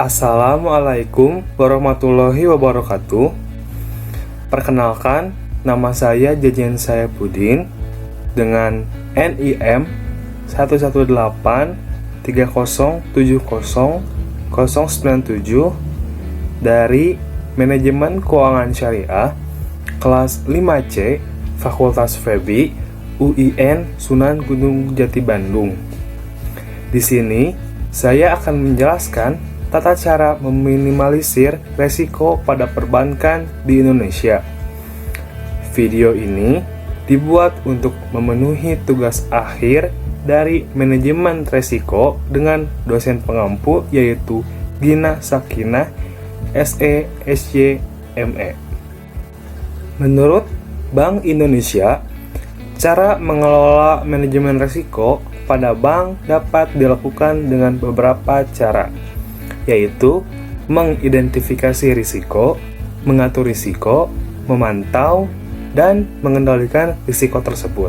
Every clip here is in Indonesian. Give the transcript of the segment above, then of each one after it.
Assalamualaikum warahmatullahi wabarakatuh. Perkenalkan, nama saya Jajan Sayapudin dengan NIM 11830700097 dari Manajemen Keuangan Syariah kelas 5C Fakultas FEBI UIN Sunan Gunung Jati Bandung. Di sini saya akan menjelaskan tata cara meminimalisir resiko pada perbankan di Indonesia. Video ini dibuat untuk memenuhi tugas akhir dari manajemen resiko dengan dosen pengampu yaitu Gina Sakinah, SE, SY, ME. Menurut Bank Indonesia, cara mengelola manajemen resiko pada bank dapat dilakukan dengan beberapa cara, yaitu mengidentifikasi risiko, mengatur risiko, memantau, dan mengendalikan risiko tersebut.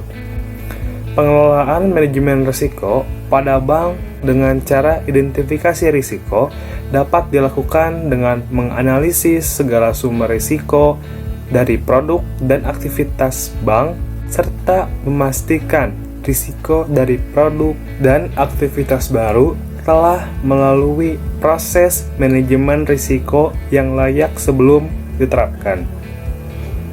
Pengelolaan manajemen risiko pada bank dengan cara identifikasi risiko dapat dilakukan dengan menganalisis segala sumber risiko dari produk dan aktivitas bank, serta memastikan risiko dari produk dan aktivitas baru telah melalui proses manajemen risiko yang layak sebelum diterapkan.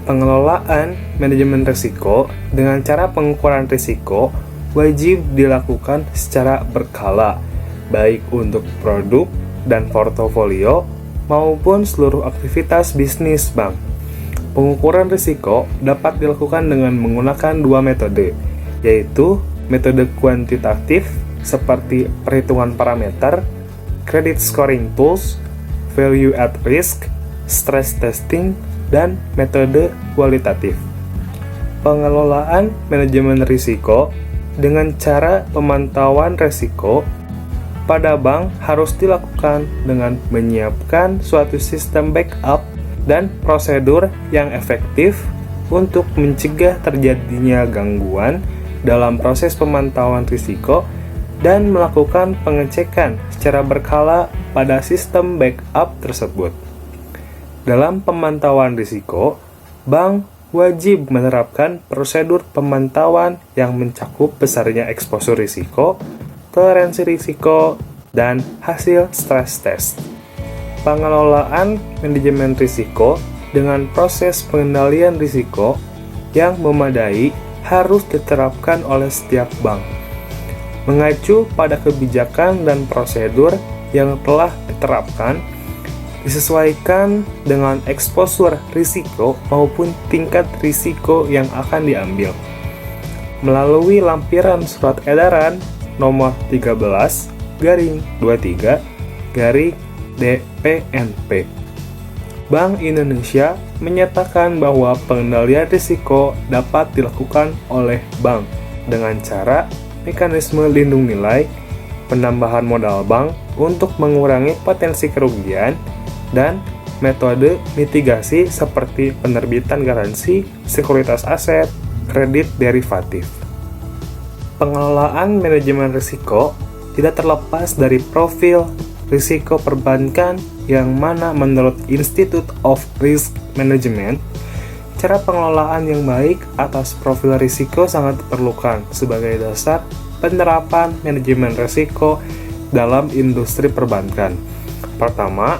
Pengelolaan manajemen risiko dengan cara pengukuran risiko wajib dilakukan secara berkala, baik untuk produk dan portofolio maupun seluruh aktivitas bisnis bank. Pengukuran risiko dapat dilakukan dengan menggunakan dua metode, yaitu metode kuantitatif seperti perhitungan parameter, credit scoring tools, value at risk, stress testing, dan metode kualitatif. Pengelolaan manajemen risiko dengan cara pemantauan risiko pada bank harus dilakukan dengan menyiapkan suatu sistem backup dan prosedur yang efektif untuk mencegah terjadinya gangguan dalam proses pemantauan risiko dan melakukan pengecekan secara berkala pada sistem backup tersebut. Dalam pemantauan risiko, bank wajib menerapkan prosedur pemantauan yang mencakup besarnya eksposur risiko, toleransi risiko, dan hasil stress test. Pengelolaan manajemen risiko dengan proses pengendalian risiko yang memadai harus diterapkan oleh setiap bank, mengacu pada kebijakan dan prosedur yang telah diterapkan, disesuaikan dengan eksposur risiko maupun tingkat risiko yang akan diambil. Melalui lampiran surat edaran nomor 13/23/DPNP, Bank Indonesia menyatakan bahwa pengendalian risiko dapat dilakukan oleh bank dengan cara mekanisme lindung nilai, penambahan modal bank untuk mengurangi potensi kerugian, dan metode mitigasi seperti penerbitan garansi, sekuritas aset, kredit derivatif. Pengelolaan manajemen risiko tidak terlepas dari profil risiko perbankan yang mana menurut Institute of Risk Management, cara pengelolaan yang baik atas profil risiko sangat diperlukan sebagai dasar penerapan manajemen risiko dalam industri perbankan. Pertama,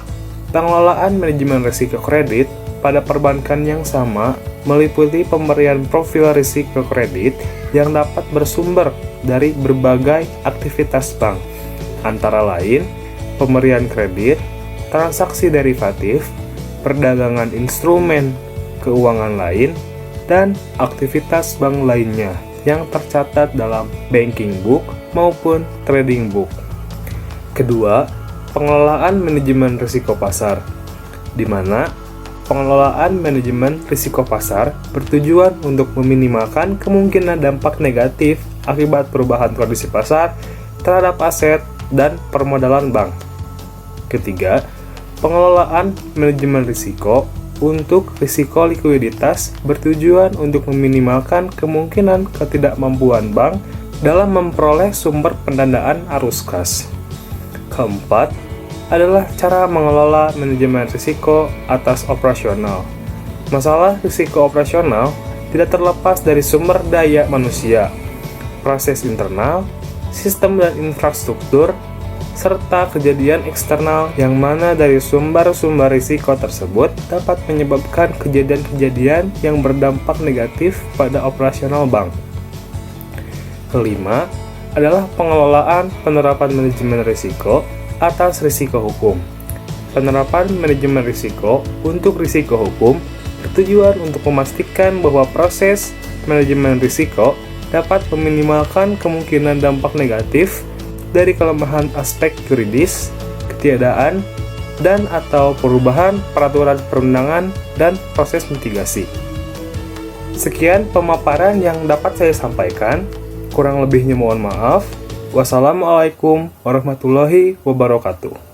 pengelolaan manajemen risiko kredit pada perbankan yang sama meliputi pemberian profil risiko kredit yang dapat bersumber dari berbagai aktivitas bank, antara lain pemberian kredit, transaksi derivatif, perdagangan instrumen keuangan lain, dan aktivitas bank lainnya yang tercatat dalam banking book maupun trading book. Kedua, pengelolaan manajemen risiko pasar, di mana pengelolaan manajemen risiko pasar bertujuan untuk meminimalkan kemungkinan dampak negatif akibat perubahan kondisi pasar terhadap aset dan permodalan bank. Ketiga, pengelolaan manajemen risiko untuk risiko likuiditas bertujuan untuk meminimalkan kemungkinan ketidakmampuan bank dalam memperoleh sumber pendanaan arus kas. Keempat, adalah cara mengelola manajemen risiko atas operasional. Masalah risiko operasional tidak terlepas dari sumber daya manusia, proses internal, sistem dan infrastruktur, serta kejadian eksternal yang mana dari sumber-sumber risiko tersebut dapat menyebabkan kejadian-kejadian yang berdampak negatif pada operasional bank. Kelima adalah pengelolaan penerapan manajemen risiko atas risiko hukum. Penerapan manajemen risiko untuk risiko hukum bertujuan untuk memastikan bahwa proses manajemen risiko dapat meminimalkan kemungkinan dampak negatif dari kelemahan aspek yuridis, ketiadaan, dan atau perubahan peraturan perundangan dan proses mitigasi. Sekian pemaparan yang dapat saya sampaikan, kurang lebihnya mohon maaf. Wassalamualaikum warahmatullahi wabarakatuh.